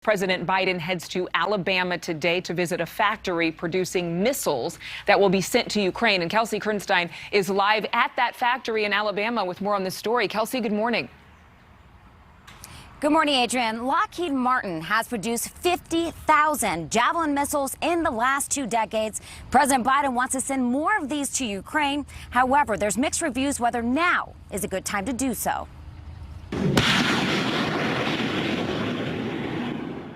President Biden heads to Alabama today to visit a factory producing missiles that will be sent to Ukraine. And Kelsey Kernstein is live at that factory in Alabama with more on this story. Kelsey, good morning. Good morning, Adrian. Lockheed Martin has produced 50,000 Javelin missiles in the last 2 decades. President Biden wants to send more of these to Ukraine. However, there's mixed reviews whether now is a good time to do so.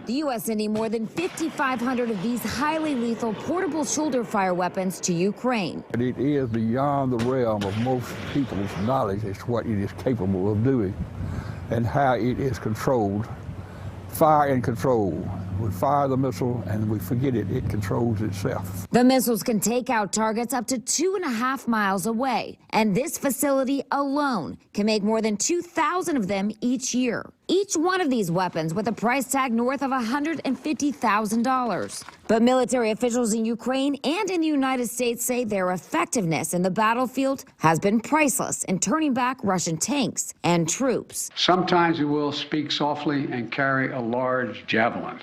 The U.S. sending more than 5,500 of these highly lethal portable shoulder fire weapons to Ukraine. It is beyond the realm of most people's knowledge as to what it is capable of doing and how it is controlled. Fire and control. We fire the missile and we forget it, it controls itself. The missiles can take out targets up to 2.5 miles away. And this facility alone can make more than 2,000 of them each year. Each one of these weapons with a price tag north of $150,000. But military officials in Ukraine and in the United States say their effectiveness in the battlefield has been priceless in turning back Russian tanks and troops. Sometimes we will speak softly and carry a large javelin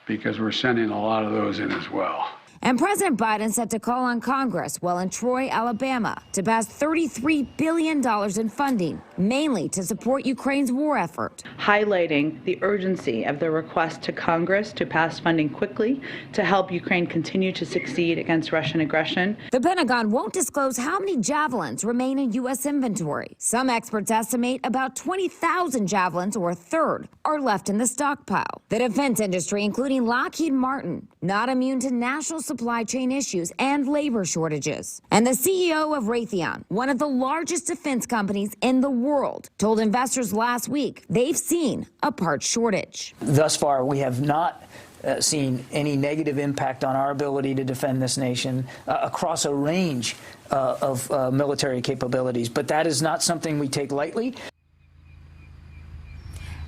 because we're sending a lot of those in as well. And President Biden set to call on Congress while in Troy, Alabama, to pass $33 billion in funding, mainly to support Ukraine's war effort. Highlighting the urgency of the request to Congress to pass funding quickly to help Ukraine continue to succeed against Russian aggression. The Pentagon won't disclose how many Javelins remain in U.S. inventory. Some experts estimate about 20,000 Javelins, or a third, are left in the stockpile. The defense industry, including Lockheed Martin, not immune to national supply chain issues and labor shortages. And the CEO of Raytheon, one of the largest defense companies in the world, told investors last week they've seen a parts shortage. Thus far, we have not seen any negative impact on our ability to defend this nation across a range of military capabilities. But that is not something we take lightly.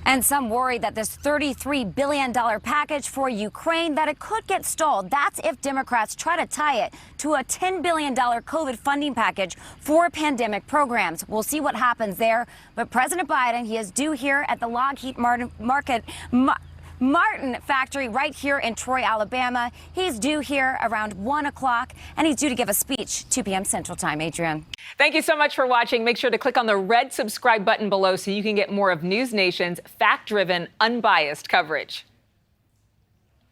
And some worry that this $33 billion package for Ukraine, that it could get stalled. That's if Democrats try to tie it to a $10 billion COVID funding package for pandemic programs. We'll see what happens there. But President Biden, he is due here at the Lockheed Martin factory right here in Troy, Alabama. He's due here around 1 o'clock, and he's due to give a speech 2 p.m. Central Time. Adrian. Thank you so much for watching. Make sure to click on the red subscribe button below so you can get more of NewsNation's fact-driven, unbiased coverage.